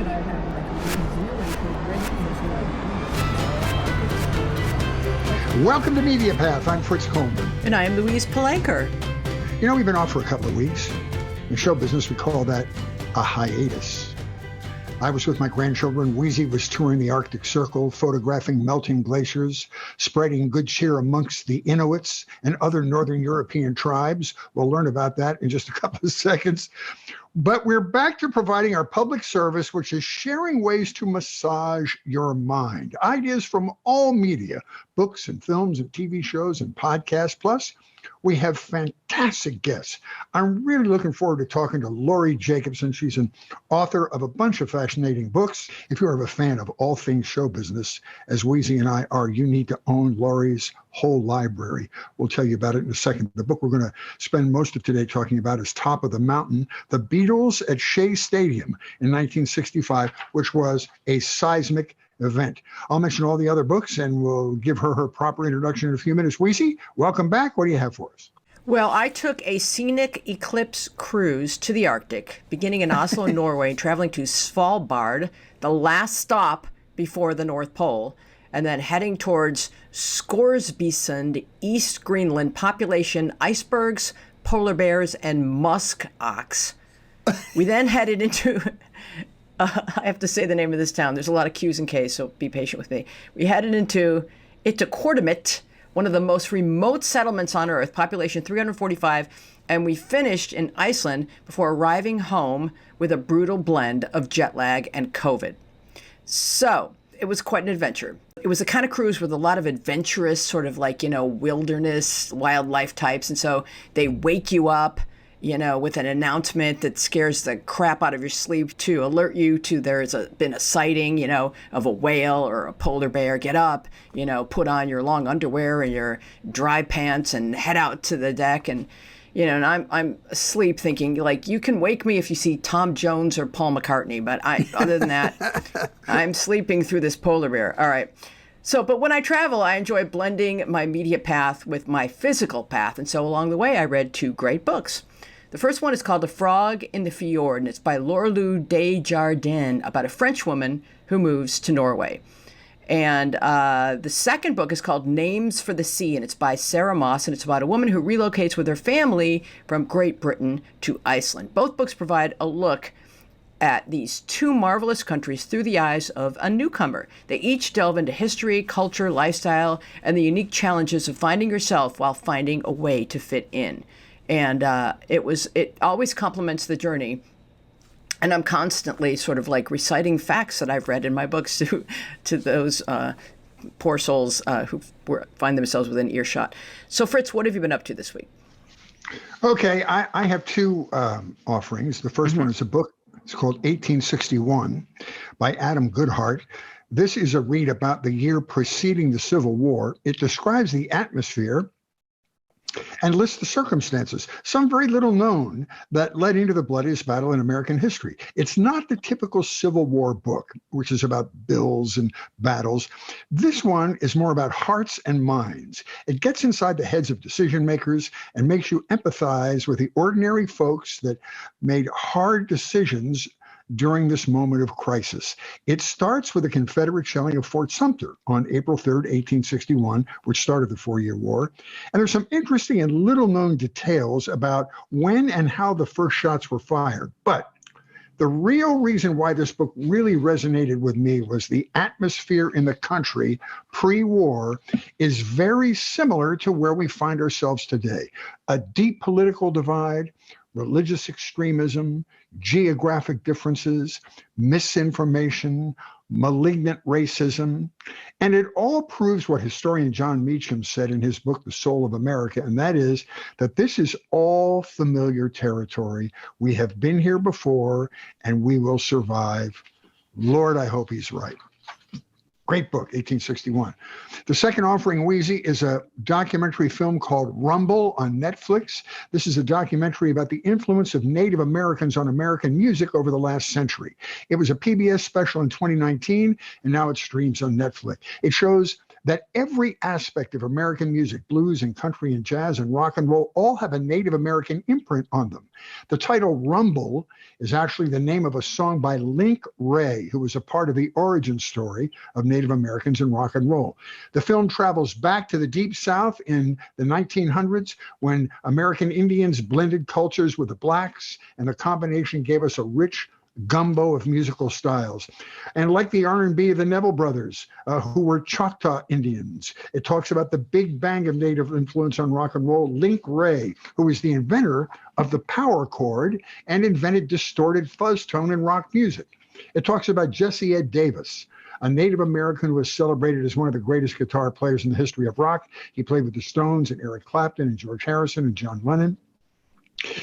should I have like a zero Welcome to Media Path. I'm Fritz Coleman. And I am Louise Palanker. You know, we've been off for a couple of weeks. In show business, we call that a hiatus. I was with my grandchildren. Weezy was touring the Arctic Circle, photographing melting glaciers, spreading good cheer amongst the Inuits and other Northern European tribes. We'll learn about that in just a couple of seconds. But we're back to providing our public service, which is sharing ways to massage your mind. Ideas from all media, books and films and TV shows and podcasts. Plus, we have fantastic guests. I'm really looking forward to talking to Laurie Jacobson. She's an author of a bunch of fascinating books. If you're a fan of all things show business, as Weezy and I are, you need to own Laurie's whole library. We'll tell you about it in a second. The book we're going to spend most of today talking about is Top of the Mountain, The Beatles at Shea Stadium in 1965, which was a seismic event. I'll mention all the other books and we'll give her proper introduction in a few minutes. Weezy, welcome back. What do you have for us? Well, I took a scenic eclipse cruise to the Arctic, beginning in Oslo, Norway, traveling to Svalbard, the last stop before the North Pole, and then heading towards Scoresbysund, East Greenland, population icebergs, polar bears, and musk ox. We then headed into... I have to say the name of this town. There's a lot of Q's and K's, so be patient with me. We headed into Itaqortamit, one of the most remote settlements on Earth, population 345, and we finished in Iceland before arriving home with a brutal blend of jet lag and COVID. So it was quite an adventure. It was the kind of cruise with a lot of adventurous sort of like, wilderness, wildlife types. And so they wake you up, with an announcement that scares the crap out of your sleep to alert you to there's been a sighting, of a whale or a polar bear. Get up, put on your long underwear and your dry pants and head out to the deck. And, and I'm asleep thinking, like, you can wake me if you see Tom Jones or Paul McCartney. But other than that, I'm sleeping through this polar bear. All right. So, but when I travel, I enjoy blending my media path with my physical path. And so along the way, I read two great books. The first one is called The Frog in the Fjord, and it's by Lorelou Desjardins, about a French woman who moves to Norway. And the second book is called Names for the Sea, and it's by Sarah Moss, and it's about a woman who relocates with her family from Great Britain to Iceland. Both books provide a look at these two marvelous countries through the eyes of a newcomer. They each delve into history, culture, lifestyle, and the unique challenges of finding yourself while finding a way to fit in. And it always complements the journey. And I'm constantly sort of like reciting facts that I've read in my books to those poor souls who find themselves within earshot. So, Fritz, what have you been up to this week? Okay, I have two offerings. The first one is a book. It's called 1861 by Adam Goodhart. This is a read about the year preceding the Civil War. It describes the atmosphere and lists the circumstances, some very little known, that led into the bloodiest battle in American history. It's not the typical Civil War book, which is about bills and battles. This one is more about hearts and minds. It gets inside the heads of decision makers and makes you empathize with the ordinary folks that made hard decisions during this moment of crisis. It starts with the Confederate shelling of Fort Sumter on April 3rd, 1861, which started the 4-Year War. And there's some interesting and little-known details about when and how the first shots were fired. But the real reason why this book really resonated with me was the atmosphere in the country pre-war is very similar to where we find ourselves today. A deep political divide, religious extremism, geographic differences, misinformation, malignant racism. And it all proves what historian John Meacham said in his book, The Soul of America, and that is that this is all familiar territory. We have been here before, and we will survive. Lord, I hope he's right. Great book, 1861. The second offering, Weezy, is a documentary film called Rumble on Netflix. This is a documentary about the influence of Native Americans on American music over the last century. It was a PBS special in 2019, and now it streams on Netflix. It shows that every aspect of American music, blues and country and jazz and rock and roll, all have a Native American imprint on them. The title Rumble is actually the name of a song by Link Wray, who was a part of the origin story of Native Americans in rock and roll. The film travels back to the Deep South in the 1900s when American Indians blended cultures with the blacks, and the combination gave us a rich gumbo of musical styles. And like the R&B of the Neville Brothers, who were Choctaw Indians, it talks about the big bang of Native influence on rock and roll. Link Wray, who was the inventor of the power chord and invented distorted fuzz tone in rock music. It talks about Jesse Ed Davis, a Native American who was celebrated as one of the greatest guitar players in the history of rock. He played with the Stones and Eric Clapton and George Harrison and John Lennon.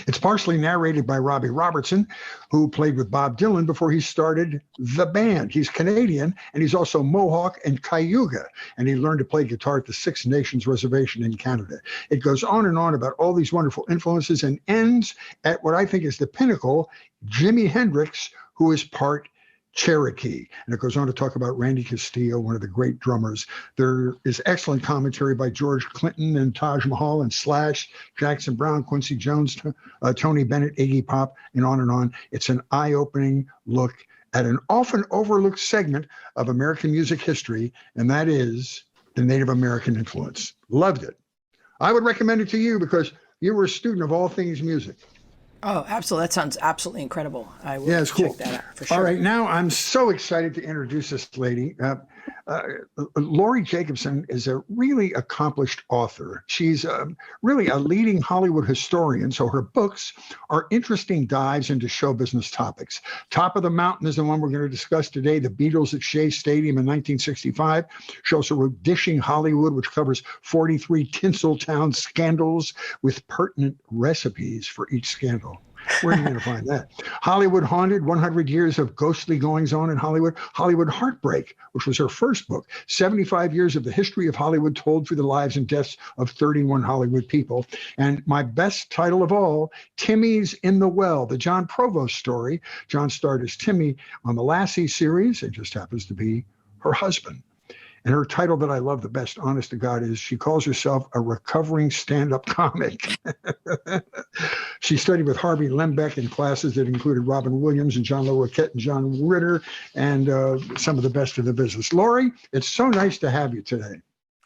It's partially narrated by Robbie Robertson, who played with Bob Dylan before he started the band. He's Canadian, and he's also Mohawk and Cayuga, and he learned to play guitar at the Six Nations Reservation in Canada. It goes on and on about all these wonderful influences and ends at what I think is the pinnacle, Jimi Hendrix, who is part Cherokee. And it goes on to talk about Randy Castillo, one of the great drummers. There is excellent commentary by George Clinton and Taj Mahal and Slash, Jackson Browne, Quincy Jones, Tony Bennett, Iggy Pop, and on and on. It's an eye-opening look at an often overlooked segment of American music history, and that is the Native American influence. Loved it. I would recommend it to you because you were a student of all things music. Oh, absolutely. That sounds absolutely incredible. I will it's check cool. that out for sure. All right. Now I'm so excited to introduce this lady. Laurie Jacobson is a really accomplished author. She's really a leading Hollywood historian, so her books are interesting dives into show business topics. Top of the Mountain is the one we're going to discuss today, the Beatles at Shea Stadium in 1965. She also wrote Dishing Hollywood, which covers 43 Tinseltown scandals with pertinent recipes for each scandal. Where are you going to find that? Hollywood Haunted, 100 Years of Ghostly Goings-On in Hollywood. Hollywood Heartbreak, which was her first book. 75 Years of the History of Hollywood told through the lives and deaths of 31 Hollywood people. And my best title of all, Timmy's in the Well, the John Provost story. John starred as Timmy on the Lassie series. It just happens to be her husband. And her title that I love the best, honest to God, is she calls herself a recovering stand-up comic. She studied with Harvey Lembeck in classes that included Robin Williams and John LaRoquette and John Ritter and some of the best in the business. Laurie, it's so nice to have you today.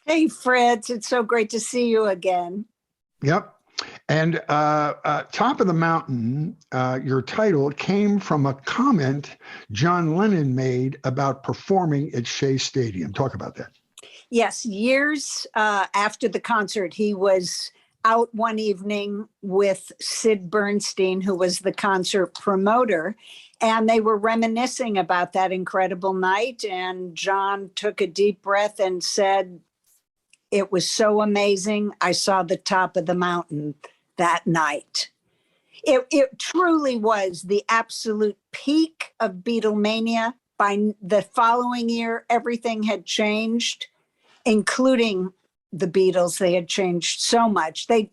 Hey, Fritz. It's so great to see you again. Yep. And Top of the Mountain, your title came from a comment John Lennon made about performing at Shea Stadium. Talk about that. Yes, years after the concert, he was out one evening with Sid Bernstein, who was the concert promoter, and they were reminiscing about that incredible night. And John took a deep breath and said, "It was so amazing. I saw the top of the mountain that night." It truly was the absolute peak of Beatlemania. By the following year, everything had changed, including the Beatles. They had changed so much. They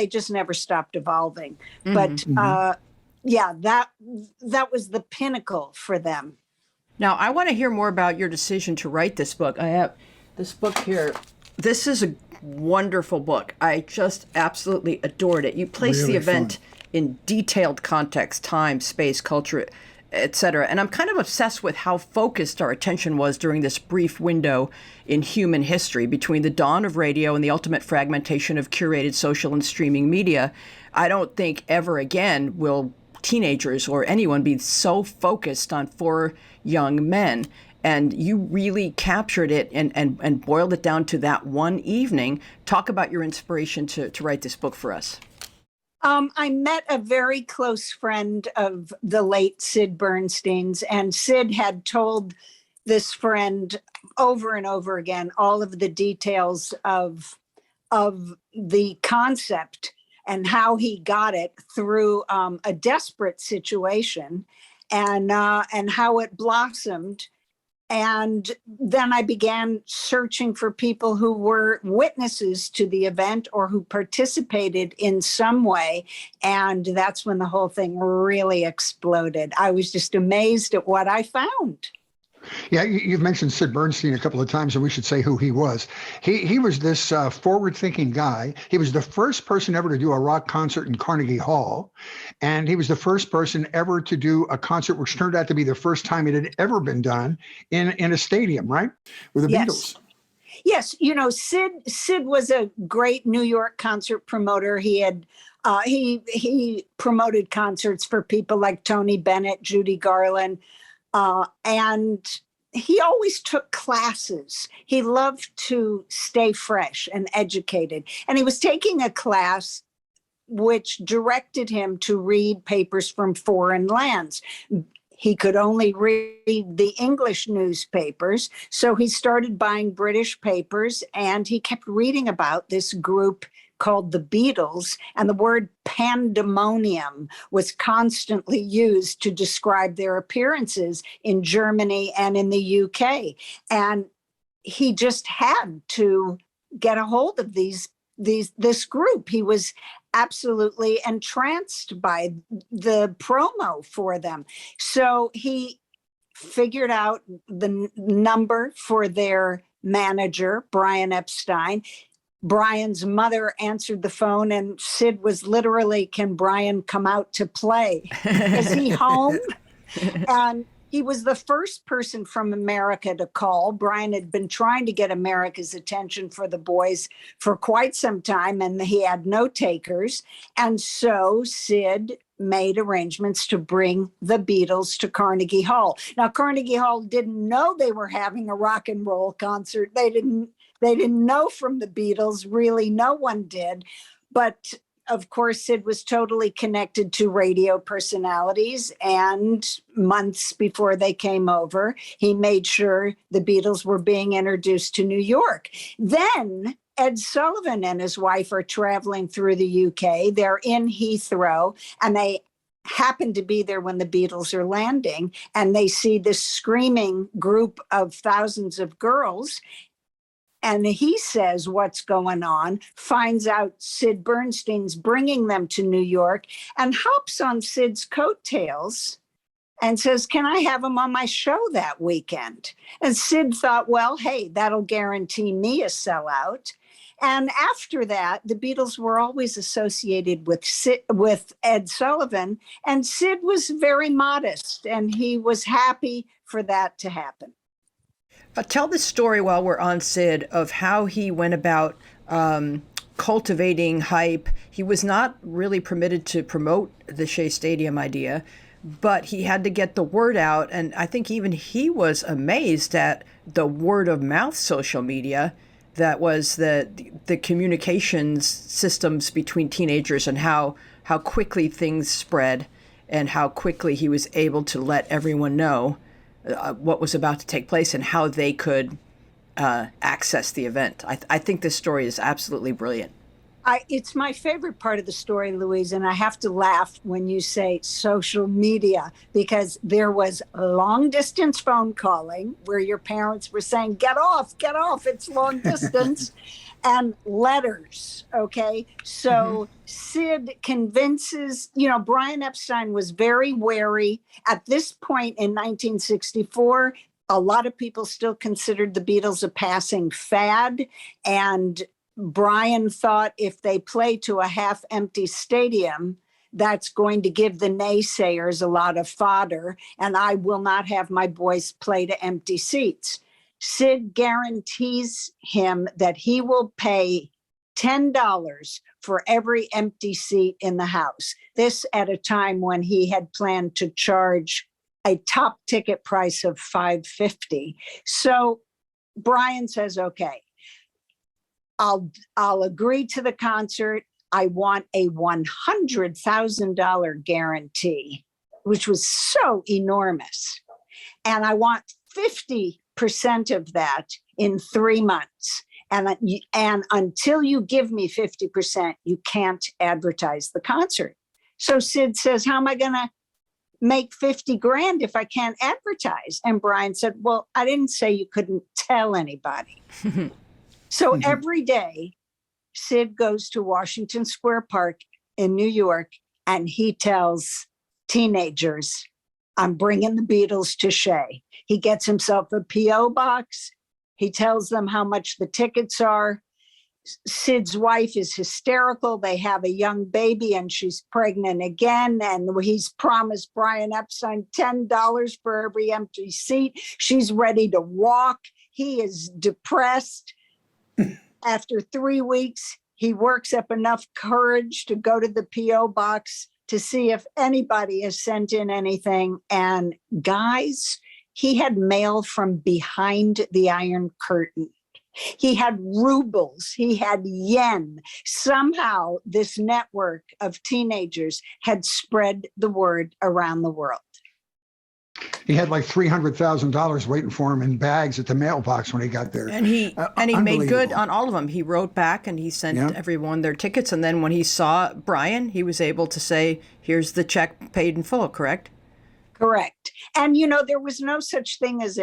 just never stopped evolving. Mm-hmm. But that was the pinnacle for them. Now, I want to hear more about your decision to write this book. I have this book here. This is a wonderful book. I just absolutely adored it. You place really the event fun. In detailed context, time, space, culture, etc. And I'm kind of obsessed with how focused our attention was during this brief window in human history between the dawn of radio and the ultimate fragmentation of curated social and streaming media. I don't think ever again will teenagers or anyone be so focused on four young men. And you really captured it and boiled it down to that one evening. Talk about your inspiration to write this book for us. I met a very close friend of the late Sid Bernstein's, and Sid had told this friend over and over again all of the details of the concept and how he got it through a desperate situation and how it blossomed. And then I began searching for people who were witnesses to the event or who participated in some way. And that's when the whole thing really exploded. I was just amazed at what I found. Yeah, you've mentioned Sid Bernstein a couple of times, and we should say who he was. He was this forward-thinking guy. He was the first person ever to do a rock concert in Carnegie Hall, and he was the first person ever to do a concert which turned out to be the first time it had ever been done in a stadium, right? With the Yes. Beatles. Yes, Sid was a great New York concert promoter. He promoted concerts for people like Tony Bennett, Judy Garland, and he always took classes. He loved to stay fresh and educated. And he was taking a class which directed him to read papers from foreign lands. He could only read the English newspapers, so he started buying British papers, and he kept reading about this group called the Beatles, and the word pandemonium was constantly used to describe their appearances in Germany and in the UK. And he just had to get a hold of this group. He was absolutely entranced by the promo for them. So he figured out the number for their manager, Brian Epstein. Brian's mother answered the phone, and Sid was literally, "Can Brian come out to play? Is he home?" And he was the first person from America to call. Brian had been trying to get America's attention for the boys for quite some time, and he had no takers. And so Sid made arrangements to bring the Beatles to Carnegie Hall. Now, Carnegie Hall didn't know they were having a rock and roll concert. They didn't know from the Beatles, really, no one did. But of course, Sid was totally connected to radio personalities, and months before they came over, he made sure the Beatles were being introduced to New York. Then Ed Sullivan and his wife are traveling through the UK. They're in Heathrow, and they happen to be there when the Beatles are landing, and they see this screaming group of thousands of girls. And he says what's going on, finds out Sid Bernstein's bringing them to New York, and hops on Sid's coattails and says, "Can I have him on my show that weekend?" And Sid thought, well, hey, that'll guarantee me a sellout. And after that, the Beatles were always associated with Ed Sullivan, and Sid was very modest, and he was happy for that to happen. Tell the story while we're on Sid of how he went about cultivating hype. He was not really permitted to promote the Shea Stadium idea, but he had to get the word out. And I think even he was amazed at the word of mouth social media that was the communications systems between teenagers, and how quickly things spread and how quickly he was able to let everyone know what was about to take place and how they could access the event. I think this story is absolutely brilliant. It's my favorite part of the story, Louise, and I have to laugh when you say social media, because there was long distance phone calling where your parents were saying, get off, it's long distance, and letters, okay? So Sid convinces, Brian Epstein was very wary. At this point in 1964, a lot of people still considered the Beatles a passing fad, and Brian thought if they play to a half-empty stadium, that's going to give the naysayers a lot of fodder, and I will not have my boys play to empty seats. Sid guarantees him that he will pay $10 for every empty seat in the house. This at a time when he had planned to charge a top ticket price of $5.50. So Brian says, okay, I'll agree to the concert. I want a $100,000 guarantee, which was so enormous. And I want 50% of that in 3 months. And until you give me 50%, you can't advertise the concert. So Sid says, how am I going to make 50 grand if I can't advertise? And Brian said, well, I didn't say you couldn't tell anybody. So every day, Sid goes to Washington Square Park in New York, and he tells teenagers, I'm bringing the Beatles to Shea. He gets himself a P.O. box. He tells them how much the tickets are. Sid's wife is hysterical. They have a young baby and she's pregnant again. And he's promised Brian Epstein $10 for every empty seat. She's ready to walk. He is depressed. After 3 weeks, he works up enough courage to go to the P.O. box to see if anybody has sent in anything. And guys, he had mail from behind the Iron Curtain. He had rubles, he had yen. Somehow this network of teenagers had spread the word around the world. He had like $300,000 waiting for him in bags at the mailbox when he got there. And he made good on all of them. He wrote back and he sent everyone their tickets. And then when he saw Brian, he was able to say, here's the check paid in full, correct? Correct. And, there was no such thing as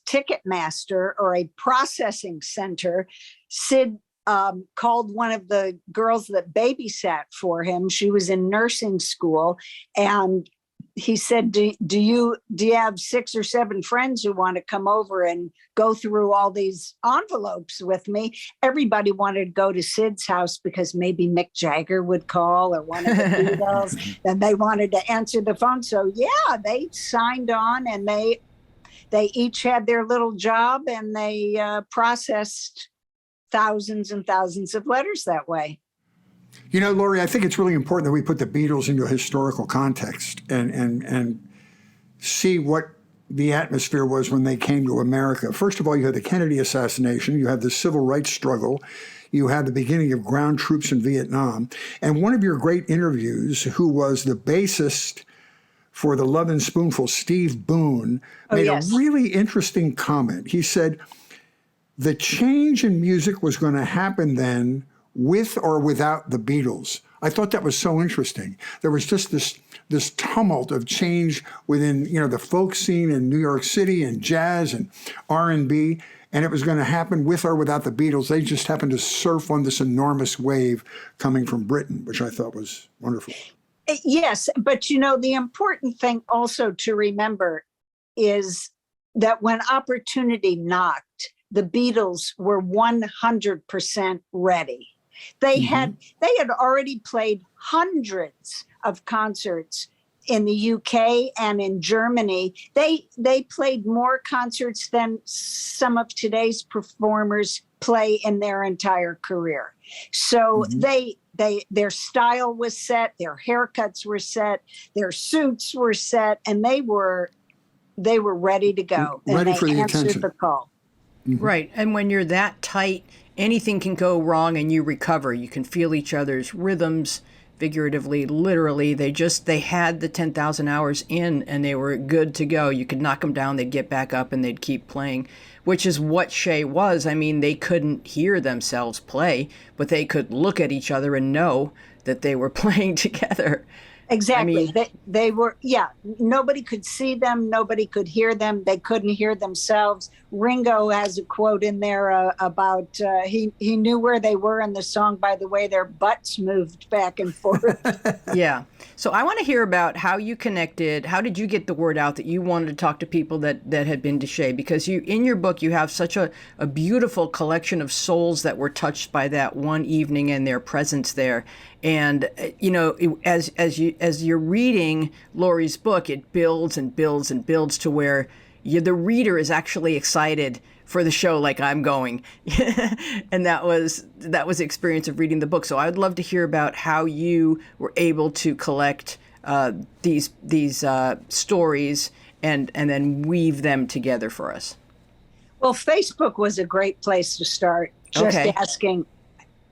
Ticketmaster or a processing center. Sid called one of the girls that babysat for him. She was in nursing school. And he said, do you have 6 or 7 friends who want to come over and go through all these envelopes with me? Everybody wanted to go to Sid's house because maybe Mick Jagger would call or one of the Beatles, and they wanted to answer the phone. So yeah, they signed on and they each had their little job and they processed thousands and thousands of letters that way. Laurie, I think it's really important that we put the Beatles into a historical context and see what the atmosphere was when they came to America. First of all, you had the Kennedy assassination, you had the civil rights struggle, you had the beginning of ground troops in Vietnam. And one of your great interviews, who was the bassist for the Love and Spoonful, Steve Boone, made a really interesting comment. He said, the change in music was going to happen then with or without the Beatles. I thought that was so interesting. There was just this tumult of change within, the folk scene in New York City and jazz and R&B, and it was going to happen with or without the Beatles. They just happened to surf on this enormous wave coming from Britain, which I thought was wonderful. Yes, but the important thing also to remember is that when opportunity knocked, the Beatles were 100% ready. They had already played hundreds of concerts in the UK and in Germany. They played more concerts than some of today's performers play in their entire career. So their style was set, their haircuts were set, their suits were set, and they were ready to go. Ready and for the answered attention. the call. Right. And when you're that tight, anything can go wrong and you recover. You can feel each other's rhythms, figuratively, literally. They had the 10,000 hours in and they were good to go. You could knock them down, they'd get back up and they'd keep playing, which is what Shea was. I mean, they couldn't hear themselves play, but they could look at each other and know that they were playing together. Exactly. They were, nobody could see them. Nobody could hear them. They couldn't hear themselves. Ringo has a quote in there about he knew where they were in the song by the way their butts moved back and forth. Yeah. So I want to hear about how you connected. How did you get the word out that you wanted to talk to people that had been to Shea? Because in your book, you have such a beautiful collection of souls that were touched by that one evening and their presence there. And, as you're reading Laurie's book, it builds and builds and builds to where the reader is actually excited for the show, like I'm going. And that was the experience of reading the book. So I would love to hear about how you were able to collect these stories and then weave them together for us. Well, Facebook was a great place to start. Just asking,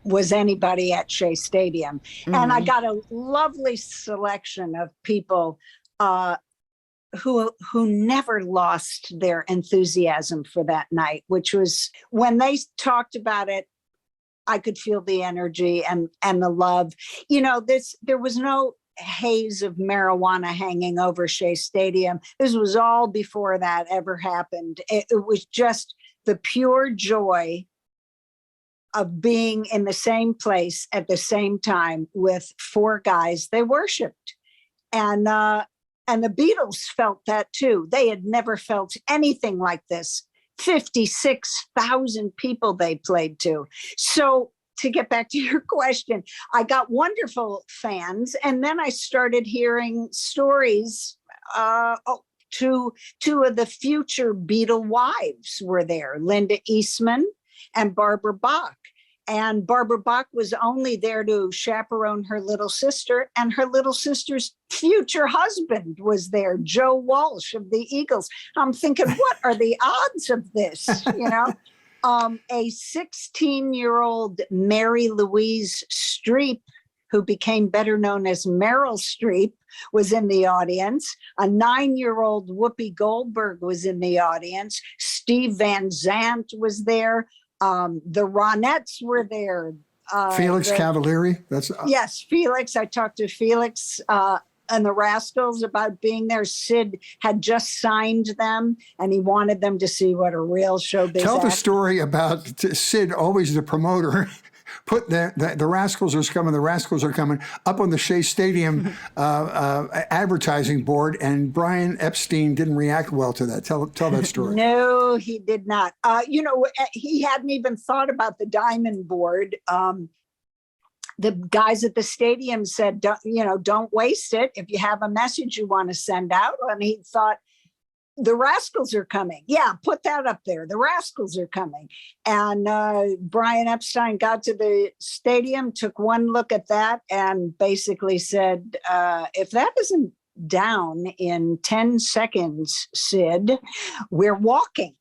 was anybody at Shea Stadium? Mm-hmm. And I got a lovely selection of people who never lost their enthusiasm for that night, which was when they talked about it, I could feel the energy and the love. There was no haze of marijuana hanging over Shea Stadium. This was all before that ever happened. It was just the pure joy of being in the same place at the same time with 4 guys they worshiped. And And the Beatles felt that too. They had never felt anything like this. 56,000 people they played to. So to get back to your question, I got wonderful fans. And then I started hearing stories. Two of the future Beatle wives were there, Linda Eastman and Barbara Bach. And Barbara Bach was only there to chaperone her little sister, and her little sister's future husband was there, Joe Walsh of the Eagles. I'm thinking, what are the odds of this? You know, a 16-year-old Mary Louise Streep, who became better known as Meryl Streep, was in the audience. A 9-year-old Whoopi Goldberg was in the audience. Steve Van Zandt was there. The Ronettes were there. Felix Cavaliere. Yes, Felix. I talked to Felix and the Rascals about being there. Sid had just signed them, and he wanted them to see what a real showbiz. Tell the story about Sid, always the promoter. Put the Rascals are coming. The Rascals are coming up on the Shea Stadium advertising board, and Brian Epstein didn't react well to that. Tell that story. No, he did not. He hadn't even thought about the diamond board. The guys at the stadium said, don't waste it. If you have a message you want to send out, and he thought, the Rascals are coming. Yeah, put that up there. The Rascals are coming. And Brian Epstein got to the stadium, took one look at that, and basically said, if that isn't down in 10 seconds, Sid, we're walking.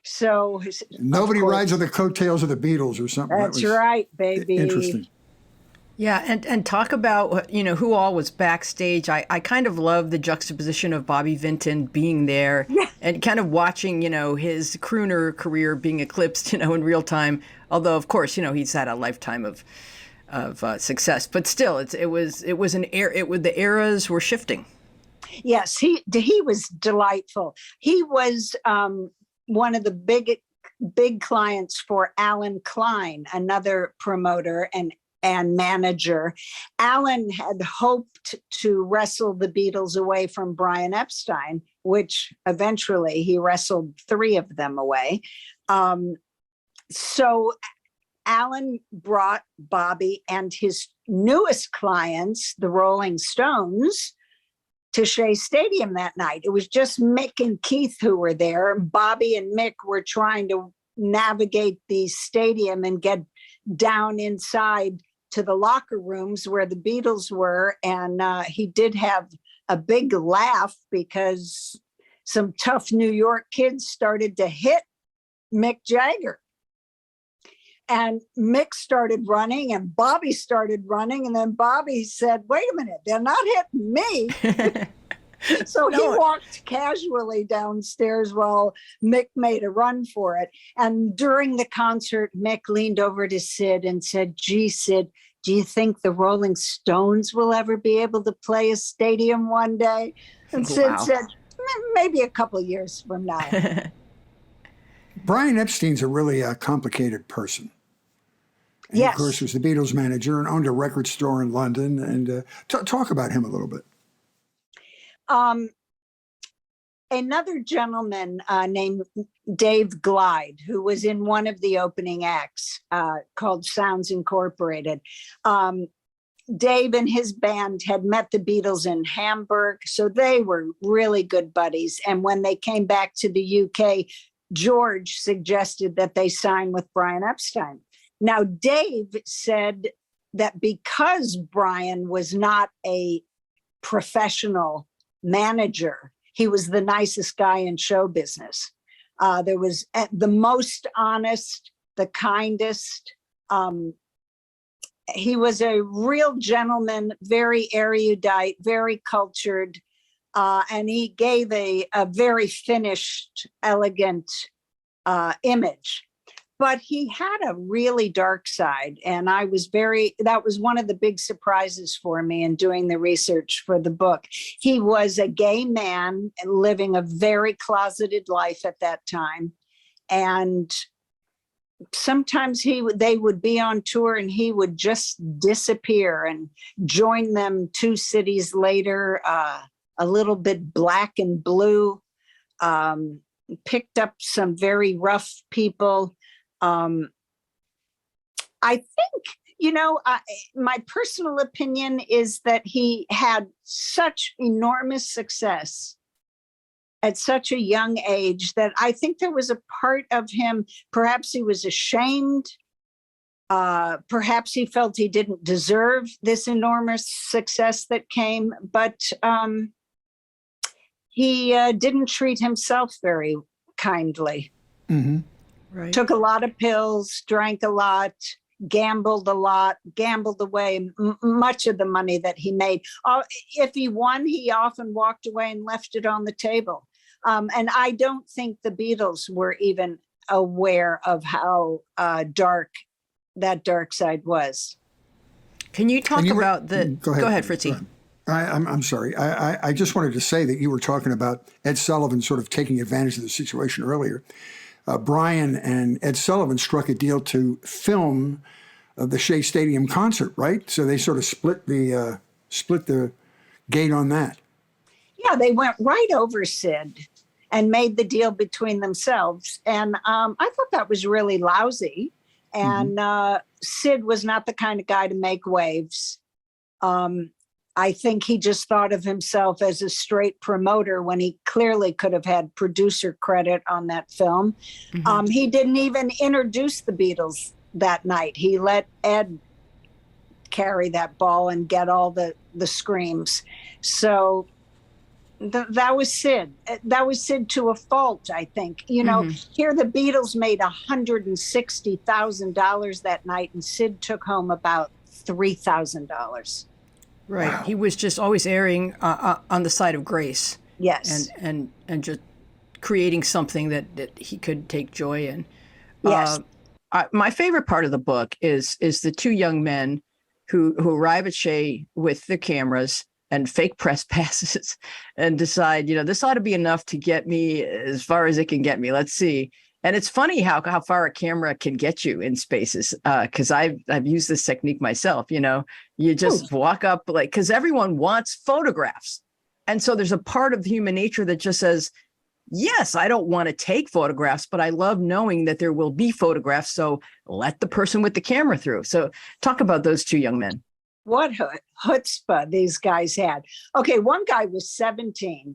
So nobody rides on the coattails of the Beatles or something. That's right, baby. Interesting. Yeah, and talk about, who all was backstage. I kind of love the juxtaposition of Bobby Vinton being there and kind of watching, his crooner career being eclipsed, in real time. Although, of course, he's had a lifetime of success. But still, it was the eras were shifting. Yes, he was delightful. He was one of the big clients for Alan Klein, another promoter and manager. Alan had hoped to wrestle the Beatles away from Brian Epstein, which eventually he wrestled 3 of them away. So Alan brought Bobby and his newest clients, the Rolling Stones, to Shea Stadium that night. It was just Mick and Keith who were there. Bobby and Mick were trying to navigate the stadium and get down inside to the locker rooms where the Beatles were. And he did have a big laugh because some tough New York kids started to hit Mick Jagger. And Mick started running and Bobby started running. And then Bobby said, wait a minute, they're not hitting me. So he walked casually downstairs while Mick made a run for it. And during the concert, Mick leaned over to Sid and said, gee, Sid, do you think the Rolling Stones will ever be able to play a stadium one day? And Sid said, maybe a couple years from now. Brian Epstein's a really complicated person. And yes. Of course, was the Beatles manager and owned a record store in London. And talk about him a little bit. Another gentleman named Dave Glide, who was in one of the opening acts called Sounds Incorporated. Dave and his band had met the Beatles in Hamburg, so they were really good buddies. And when they came back to the UK, George suggested that they sign with Brian Epstein. Now, Dave said that because Brian was not a professional manager, he was the nicest guy in show business. There was the most honest, the kindest. He was a real gentleman, very erudite, very cultured, and he gave a very finished, elegant image. But he had a really dark side. And that was one of the big surprises for me in doing the research for the book. He was a gay man living a very closeted life at that time. And sometimes they would be on tour and he would just disappear and join them 2 cities later, a little bit black and blue, picked up some very rough people. I think, my personal opinion is that he had such enormous success at such a young age that I think there was a part of him, perhaps he was ashamed, perhaps he felt he didn't deserve this enormous success that came, but he didn't treat himself very kindly. Mm-hmm. Right. Took a lot of pills, drank a lot, gambled a lot, gambled away much of the money that he made. If he won, he often walked away and left it on the table. And I don't think the Beatles were even aware of how dark that dark side was. Can you talk about the? Go ahead, Fritzy. I'm sorry. I just wanted to say that you were talking about Ed Sullivan sort of taking advantage of the situation earlier. Brian and Ed Sullivan struck a deal to film the Shea Stadium concert, right? So they sort of split the gate on that. Yeah, they went right over Sid and made the deal between themselves. And I thought that was really lousy. And Sid was not the kind of guy to make waves. I think he just thought of himself as a straight promoter when he clearly could have had producer credit on that film. He didn't even introduce the Beatles that night. He let Ed carry that ball and get all the screams. So that was Sid. That was Sid to a fault, I think. Here the Beatles made $160,000 that night, and Sid took home about $3,000. Right. Wow. He was just always erring on the side of grace. Yes. And just creating something that he could take joy in. Yes. My favorite part of the book is the 2 young men who arrive at Shea with their cameras and fake press passes and decide, this ought to be enough to get me as far as it can get me. Let's see. And it's funny how far a camera can get you in spaces, because I've used this technique myself. You just walk up, because everyone wants photographs. And so there's a part of human nature that just says, yes, I don't want to take photographs, but I love knowing that there will be photographs. So let the person with the camera through. So talk about those 2 young men. What chutzpah these guys had. Okay, one guy was 17.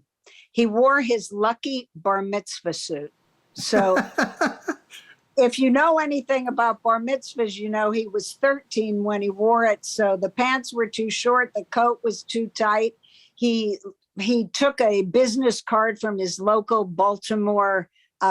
He wore his lucky bar mitzvah suit. So if you know anything about bar mitzvahs, he was 13 when he wore it. So the pants were too short. The coat was too tight. He took a business card from his local Baltimore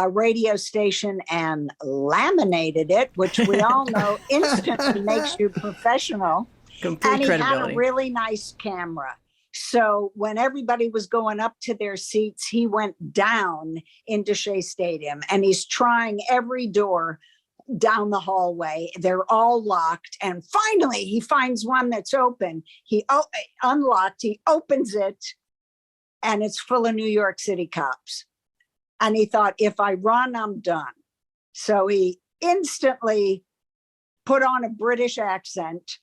radio station and laminated it, which we all know instantly makes you professional. Complete and he credibility. Had a really nice camera. So when everybody was going up to their seats, he went down into Shea Stadium and he's trying every door down the hallway. They're all locked. And finally, he finds one that's open. He unlocked, he opens it, and it's full of New York City cops. And he thought, if I run, I'm done. So he instantly put on a British accent,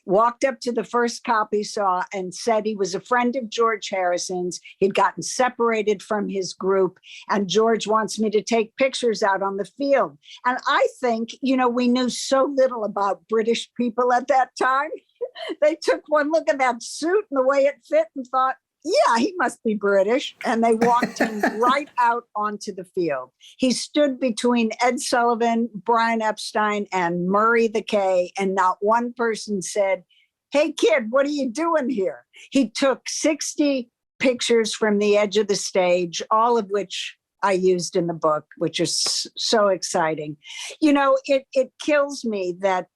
walked up to the first cop he saw and said he was a friend of George Harrison's. He'd gotten separated from his group, and George wants me to take pictures out on the field. And I think, we knew so little about British people at that time. They took one look at that suit and the way it fit and thought, yeah, he must be British. And they walked him right out onto the field. He stood between Ed Sullivan, Brian Epstein, and Murray the K, and not one person said, hey, kid, what are you doing here? He took 60 pictures from the edge of the stage, all of which I used in the book, which is so exciting. It kills me that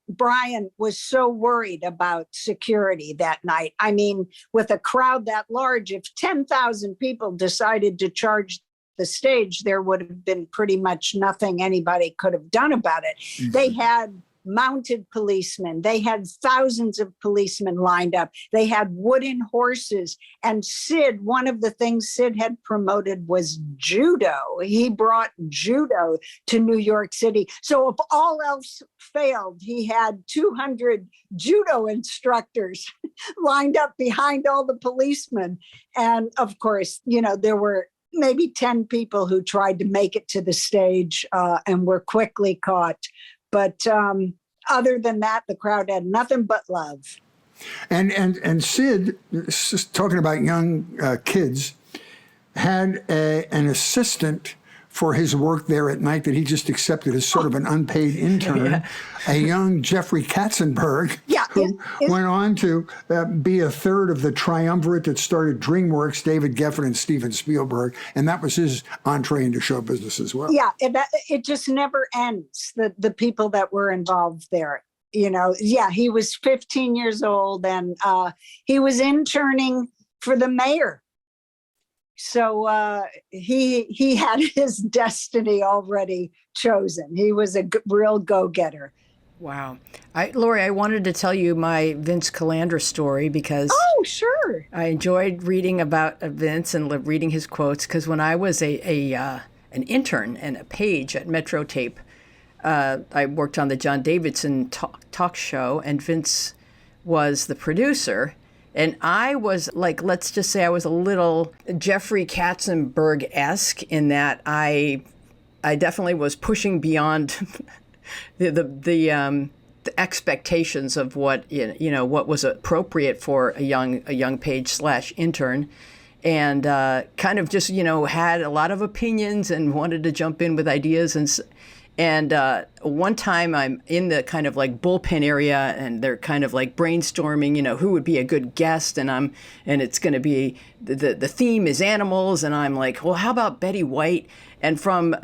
Brian was so worried about security that night. I mean, with a crowd that large, if 10,000 people decided to charge the stage, there would have been pretty much nothing anybody could have done about it. Mm-hmm. They had mounted policemen. They had thousands of policemen lined up. They had wooden horses. And Sid, one of the things Sid had promoted was judo. He brought judo to New York City. So if all else failed, he had 200 judo instructors lined up behind all the policemen. And of course, there were maybe 10 people who tried to make it to the stage and were quickly caught. But other than that, the crowd had nothing but love. And Sid, talking about young kids, had an assistant for his work there at night that he just accepted as sort of an unpaid intern, a young Jeffrey Katzenberg, who went on to be a third of the triumvirate that started DreamWorks, David Geffen and Steven Spielberg, and that was his entree into show business as well. Yeah, it just never ends, the people that were involved there. He was 15 years old, and he was interning for the mayor. So he had his destiny already chosen. He was a real go-getter. Wow. Laurie, I wanted to tell you my Vince Calandra story because oh, sure, I enjoyed reading about Vince and reading his quotes, because when I was an intern and a page at Metro Tape, I worked on the John Davidson talk show, and Vince was the producer. And I was like, let's just say I was a little Jeffrey Katzenberg-esque in that I definitely was pushing beyond the expectations of what what was appropriate for a young page / intern, and kind of just had a lot of opinions and wanted to jump in with ideas. And one time I'm in the kind of like bullpen area, and they're kind of like brainstorming, who would be a good guest, and it's going to be the theme is animals, and I'm like, well, how about Betty White? And from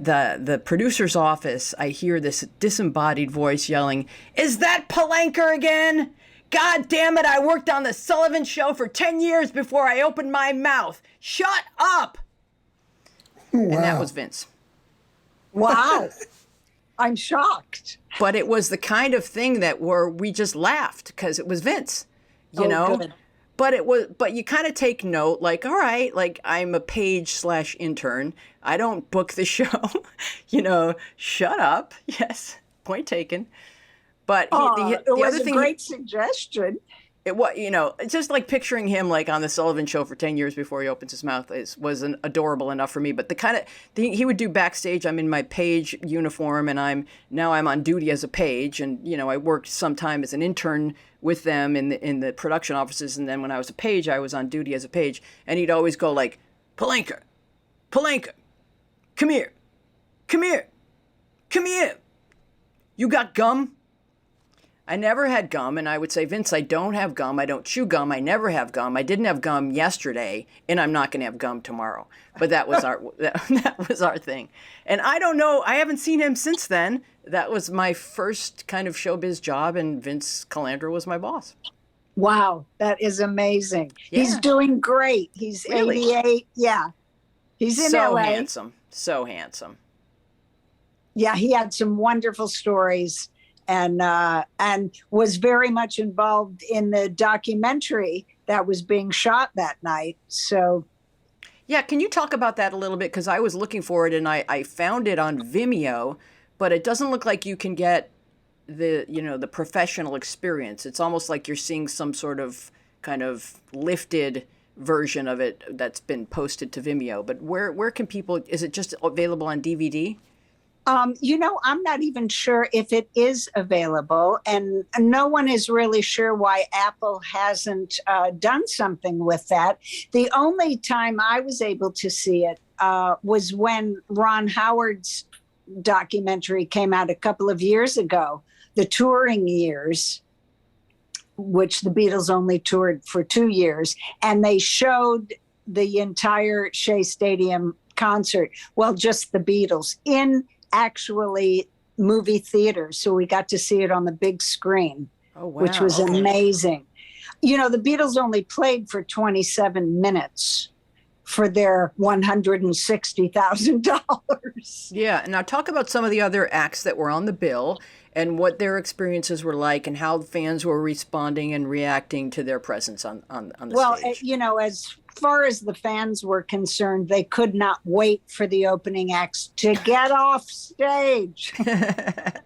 the producer's office, I hear this disembodied voice yelling, "Is that Palanker again? God damn it! I worked on the Sullivan Show for 10 years before I opened my mouth. Shut up!" Wow. And that was Vince. Wow. I'm shocked. But it was the kind of thing that we just laughed because it was Vince, you know. Good. But you kind of take note, like, all right, like I'm a page / intern. I don't book the show, shut up. Yes, point taken. But it the was other a thing, great suggestion. it was, it's just like picturing him like on the Sullivan Show for 10 years before he opens his mouth was adorable enough for me. But the kind of thing he would do backstage, I'm in my page uniform, and I'm on duty as a page, and I worked sometime as an intern with them in the production offices, and then when I was a page, I was on duty as a page, and he'd always go like, Palanker, come here, you got gum? I never had gum, and I would say, Vince, I don't have gum. I don't chew gum. I never have gum. I didn't have gum yesterday, and I'm not going to have gum tomorrow. But that was that was our thing. And I don't know. I haven't seen him since then. That was my first kind of showbiz job, and Vince Calandra was my boss. Wow, that is amazing. Yeah. He's doing great. He's Really? 88. Yeah, he's in So LA. So handsome. Yeah, he had some wonderful stories. And was very much involved in the documentary that was being shot that night. So, yeah, can you talk about that a little bit? Because I was looking for it, and I found it on Vimeo, but it doesn't look like you can get the professional experience. It's almost like you're seeing some sort of kind of lifted version of it that's been posted to Vimeo. But where can people? Is it just available on DVD? I'm not even sure if it is available, and no one is really sure why Apple hasn't done something with that. The only time I was able to see it was when Ron Howard's documentary came out a couple of years ago, the touring years, which the Beatles only toured for 2 years, and they showed the entire Shea Stadium concert, well, just the Beatles, in actually movie theaters. So we got to see it on the big screen, which was amazing. The Beatles only played for 27 minutes. for their $160,000. Yeah, and now talk about some of the other acts that were on the bill and what their experiences were like and how fans were responding and reacting to their presence on the stage. Well, as far as the fans were concerned, they could not wait for the opening acts to get off stage.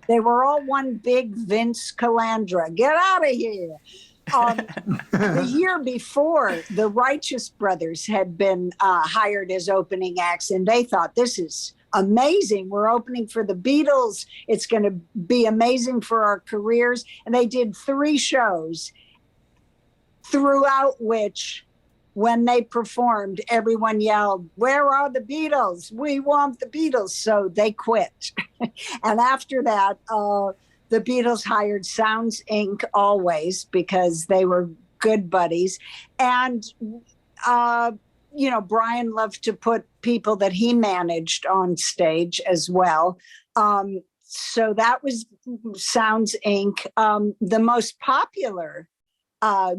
They were all one big Vince Calandra. Get out of here. The year before, the Righteous Brothers had been hired as opening acts, and they thought, this is amazing. We're opening for the Beatles. It's going to be amazing for our careers. And they did 3 shows, throughout which, when they performed, everyone yelled, "Where are the Beatles? We want the Beatles." So they quit. And after that, the Beatles hired Sounds Inc. always, because they were good buddies. And, Brian loved to put people that he managed on stage as well. So that was Sounds Inc. The most popular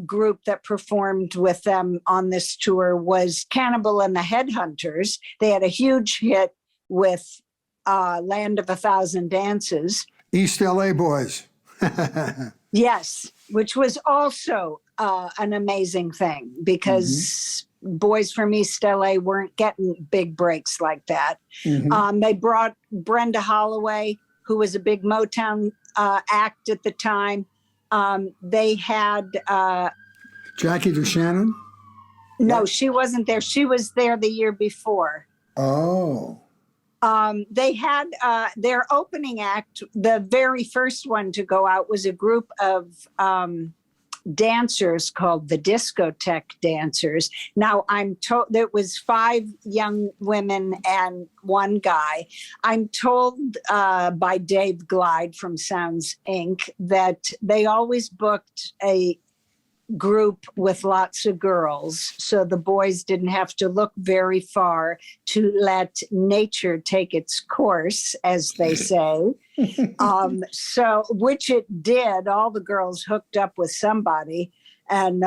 group that performed with them on this tour was Cannibal and the Headhunters. They had a huge hit with Land of a Thousand Dances. East LA boys. Yes, which was also an amazing thing, because boys from East LA weren't getting big breaks like that. They brought Brenda Holloway, who was a big Motown act at the time. They had Jackie DeShannon? No, she wasn't there. She was there the year before. Oh. They had their opening act. The very first one to go out was a group of dancers called the Discotheque Dancers. Now, I'm told there was 5 young women and 1 guy. I'm told by Dave Glide from Sounds Inc. that they always booked a group with lots of girls, so the boys didn't have to look very far to let nature take its course, as they say. So, which it did. All the girls hooked up with somebody, and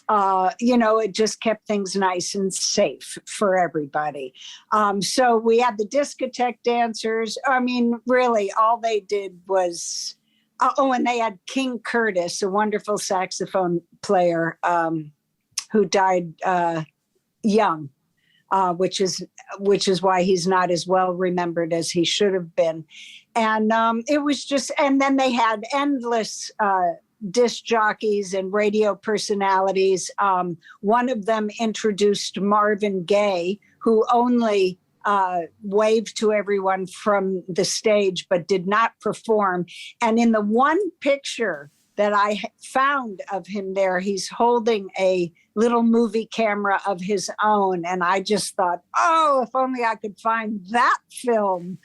it just kept things nice and safe for everybody. So we had the Discotheque Dancers. I mean, really, all they did was. And they had King Curtis, a wonderful saxophone player who died young, which is why he's not as well remembered as he should have been. And it was just, and then they had endless disc jockeys and radio personalities. One of them introduced Marvin Gaye, who only waved to everyone from the stage, but did not perform. And in the one picture that I found of him there, he's holding a little movie camera of his own. And I just thought, oh, if only I could find that film.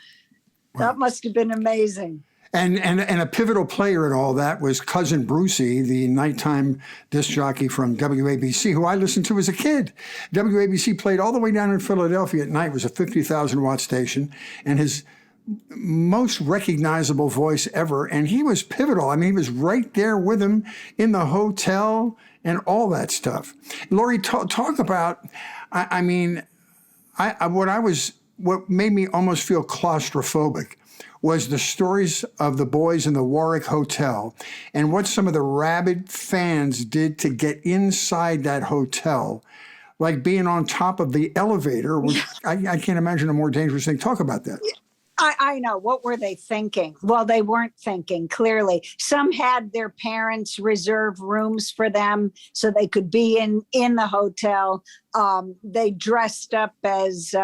Wow. That must have been amazing. And a pivotal player in all that was Cousin Brucey, the nighttime disc jockey from WABC, who I listened to as a kid. WABC played all the way down in Philadelphia at night. It was a 50,000 watt station, and his most recognizable voice ever. And he was pivotal. I mean, he was right there with him in the hotel and all that stuff. Laurie, talk about, what made me almost feel claustrophobic was the stories of the boys in the Warwick Hotel and what some of the rabid fans did to get inside that hotel, like being on top of the elevator, which I can't imagine a more dangerous thing. Talk about that. I know. What were they thinking? Well, they weren't thinking, clearly. Some had their parents reserve rooms for them so they could be in the hotel. They dressed up as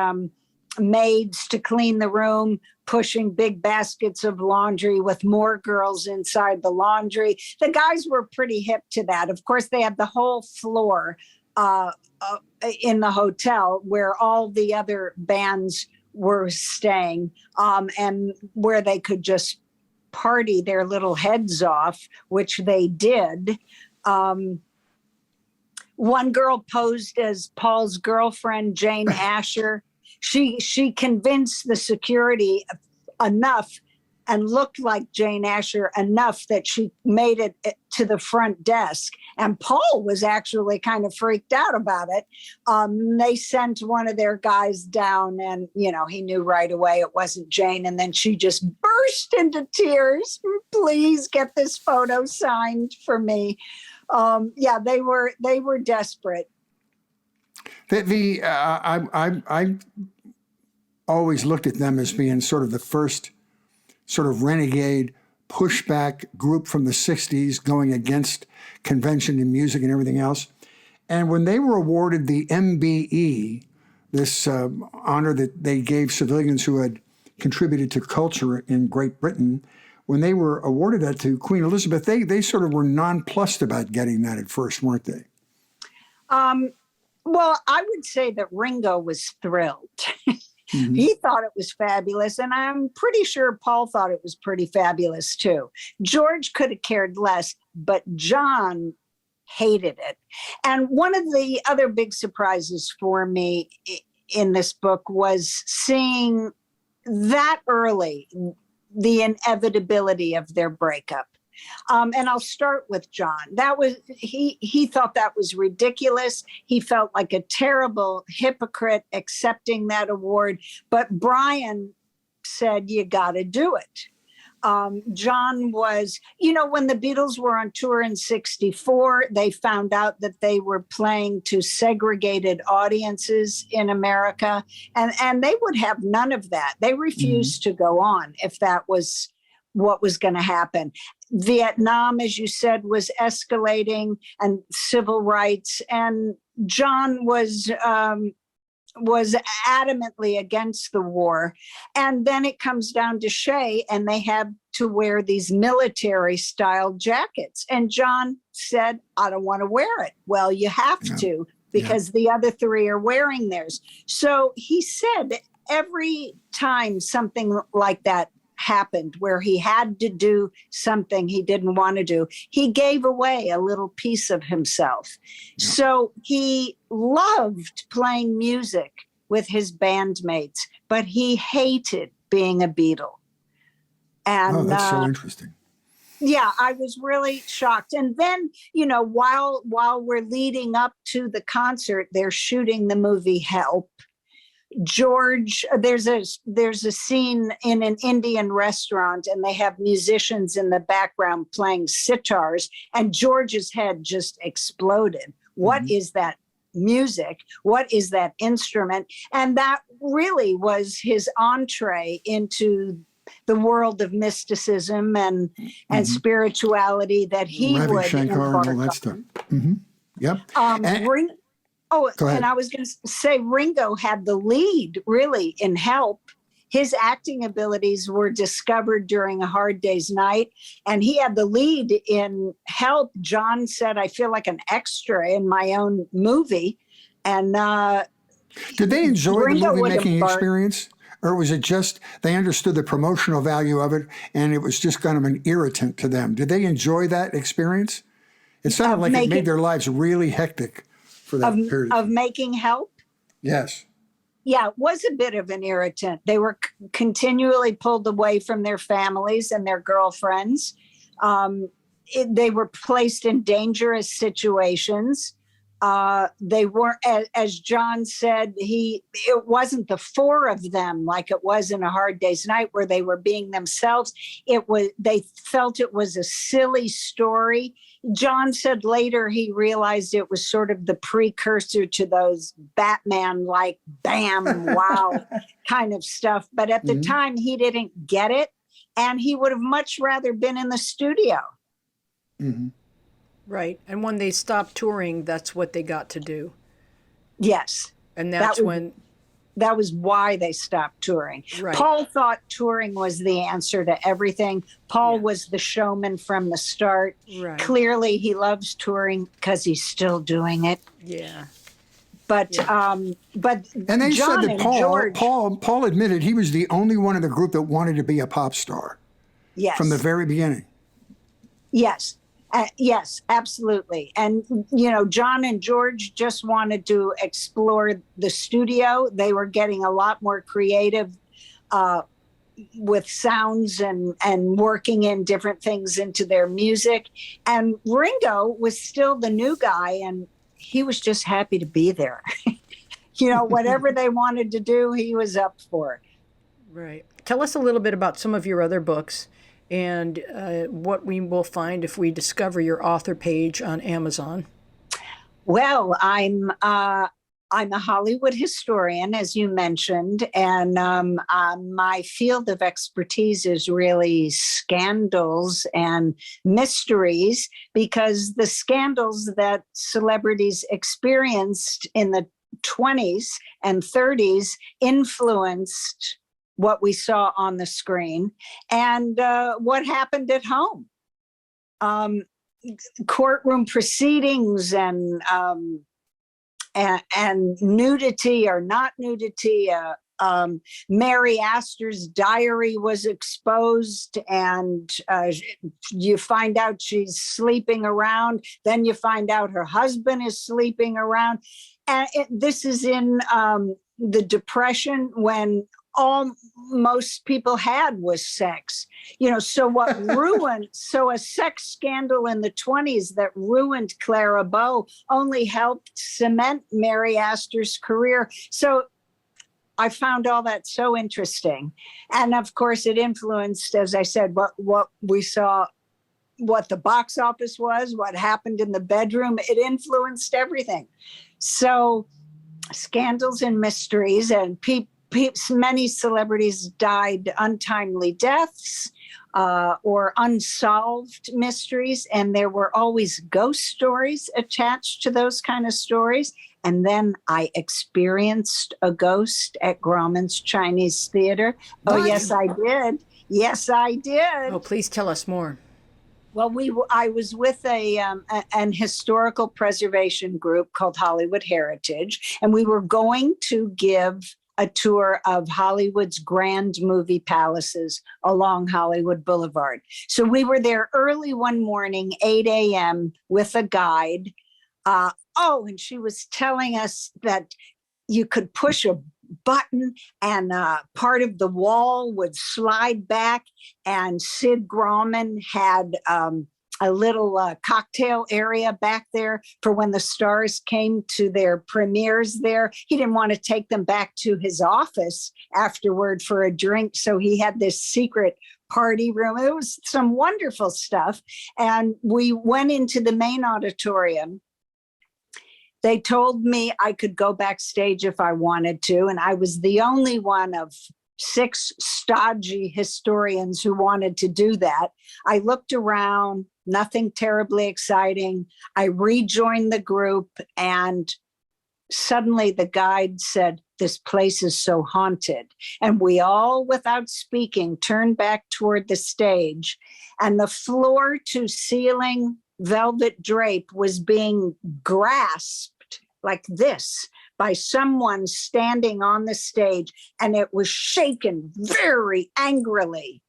maids to clean the room, pushing big baskets of laundry with more girls inside the laundry. The guys were pretty hip to that. Of course, they had the whole floor in the hotel where all the other bands were staying, and where they could just party their little heads off, which they did. One girl posed as Paul's girlfriend, Jane Asher. She convinced the security enough and looked like Jane Asher enough that she made it to the front desk. And Paul was actually kind of freaked out about it. They sent one of their guys down, and, he knew right away it wasn't Jane. And then she just burst into tears. Please get this photo signed for me. They were desperate. I always looked at them as being sort of the first sort of renegade pushback group from the 60s going against convention in music and everything else. And when they were awarded the MBE, this honor that they gave civilians who had contributed to culture in Great Britain, when they were awarded that to Queen Elizabeth, they sort of were nonplussed about getting that at first, weren't they? Well, I would say that Ringo was thrilled. Mm-hmm. He thought it was fabulous, and I'm pretty sure Paul thought it was pretty fabulous too. George could have cared less, but John hated it. And one of the other big surprises for me in this book was seeing that early the inevitability of their breakup. And I'll start with John. He thought that was ridiculous. He felt like a terrible hypocrite accepting that award. But Brian said, you got to do it. John was, when the Beatles were on tour in '64, they found out that they were playing to segregated audiences in America. And they would have none of that. They refused to go on if that was what was going to happen. Vietnam, as you said, was escalating, and civil rights. And John was adamantly against the war. And then it comes down to Shea, and they have to wear these military style jackets. And John said, I don't want to wear it. Well, you have to, because the other three are wearing theirs. So he said every time something like that happened where he had to do something he didn't want to do, he gave away a little piece of himself. Yeah. So he loved playing music with his bandmates, but he hated being a Beatle. And that's so interesting. Yeah, I was really shocked. And then, while we're leading up to the concert, they're shooting the movie Help. George, there's a scene in an Indian restaurant, and they have musicians in the background playing sitars, and George's head just exploded. What is that music? What is that instrument? And that really was his entree into the world of mysticism and spirituality that he Ravi would Shankar and all that stuff. Yep. And I was going to say, Ringo had the lead really in Help. His acting abilities were discovered during A Hard Day's Night, and he had the lead in Help. John said, I feel like an extra in my own movie. And did they enjoy the movie-making experience? Or was it just they understood the promotional value of it, and it was just kind of an irritant to them? Did they enjoy that experience? It sounded like it made their lives really hectic. For that period of making Help? Yes. Yeah, it was a bit of an irritant. They were continually pulled away from their families and their girlfriends. They were placed in dangerous situations. They weren't, as John said, it wasn't the four of them like it was in A Hard Day's Night where they were being themselves. They felt it was a silly story. John said later he realized it was sort of the precursor to those Batman-like bam, wow kind of stuff. But at the time, he didn't get it, and he would have much rather been in the studio. Right. And when they stopped touring, that's what they got to do. Yes. And that's that was why they stopped touring. Right. Paul thought touring was the answer to everything. Paul was the showman from the start. Right. Clearly, he loves touring because he's still doing it. Yeah. But and they John said that Paul admitted he was the only one in the group that wanted to be a pop star. Yes. From the very beginning. Yes. Yes, absolutely. And, John and George just wanted to explore the studio. They were getting a lot more creative with sounds and working in different things into their music. And Ringo was still the new guy, and he was just happy to be there. Whatever they wanted to do, he was up for it. Right. Tell us a little bit about some of your other books and what we will find if we discover your author page on Amazon. Well, I'm a Hollywood historian, as you mentioned, and my field of expertise is really scandals and mysteries, because the scandals that celebrities experienced in the 20s and 30s influenced what we saw on the screen and what happened at home. Courtroom proceedings and nudity or not nudity. Mary Astor's diary was exposed, and you find out she's sleeping around. Then you find out her husband is sleeping around. And this is in the Depression, when all most people had was sex. So what ruined, so a sex scandal in the 20s that ruined Clara Bow only helped cement Mary Astor's career. So I found all that so interesting. And of course it influenced, as I said, what we saw, what the box office was, what happened in the bedroom. It influenced everything. So scandals and mysteries, and many celebrities died untimely deaths or unsolved mysteries. And there were always ghost stories attached to those kind of stories. And then I experienced a ghost at Grauman's Chinese Theater. Oh, yes, I did. Yes, I did. Oh, please tell us more. Well, I was with an historical preservation group called Hollywood Heritage, and we were going to give a tour of Hollywood's grand movie palaces along Hollywood Boulevard. So we were there early one morning, 8 a.m. with a guide. And she was telling us that you could push a button and part of the wall would slide back, and Sid Grauman had a little cocktail area back there for when the stars came to their premieres there. He didn't want to take them back to his office afterward for a drink, so he had this secret party room. It was some wonderful stuff. And we went into the main auditorium. They told me I could go backstage if I wanted to, and I was the only one of 6 stodgy historians who wanted to do that. I looked around, nothing terribly exciting. I rejoined the group, and suddenly the guide said, "This place is so haunted." And we all, without speaking, turned back toward the stage, and the floor to ceiling velvet drape was being grasped like this by someone standing on the stage, and it was shaken very angrily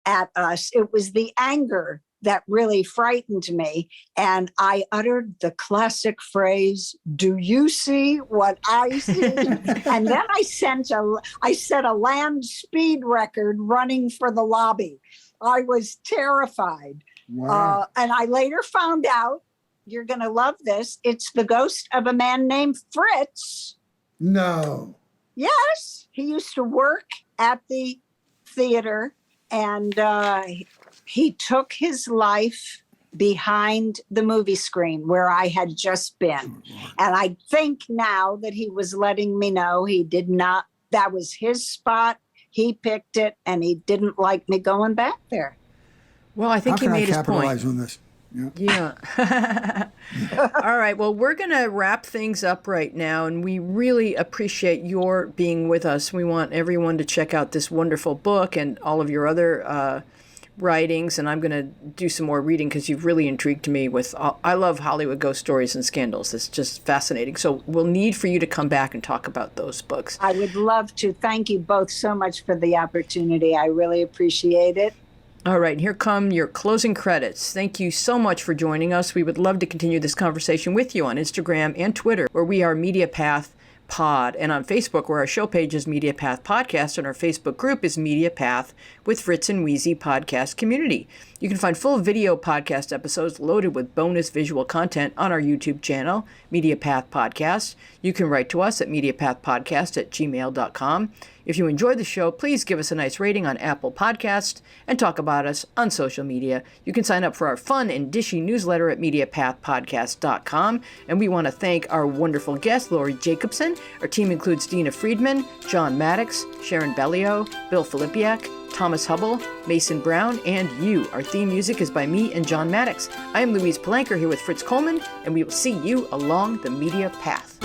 at us. It was the anger that really frightened me. And I uttered the classic phrase, "Do you see what I see?" And then I set a land speed record running for the lobby. I was terrified. Wow. And I later found out, you're going to love this, it's the ghost of a man named Fritz. No. Yes, he used to work at the theater, and he took his life behind the movie screen where I had just been. And I think now that he was letting me know he did not, that was his spot. He picked it, and he didn't like me going back there. Well, I think he made his point. How can I capitalize on this? Yeah. All right. Well, we're going to wrap things up right now, and we really appreciate your being with us. We want everyone to check out this wonderful book and all of your other writings, and I'm going to do some more reading because you've really intrigued me with I love Hollywood ghost stories and scandals. It's just fascinating. So we'll need for you to come back and talk about those books. I would love to. Thank you both so much for the opportunity. I really appreciate it. All right, here come your closing credits. Thank you so much for joining us. We would love to continue this conversation with you on Instagram and Twitter, where we are Media Path Pod. And on Facebook, where our show page is Media Path Podcast, and our Facebook group is Media Path with Fritz and Weezy Podcast Community. You can find full video podcast episodes loaded with bonus visual content on our YouTube channel, Media Path Podcast. You can write to us at mediapathpodcast@gmail.com. If you enjoyed the show, please give us a nice rating on Apple Podcasts and talk about us on social media. You can sign up for our fun and dishy newsletter at mediapathpodcast.com. And we want to thank our wonderful guest, Laurie Jacobson. Our team includes Dina Friedman, John Maddox, Sharon Bellio, Bill Filipiak, Thomas Hubble, Mason Brown, and you. Our theme music is by me and John Maddox. I am Louise Palanker here with Fritz Coleman, and we will see you along the media path.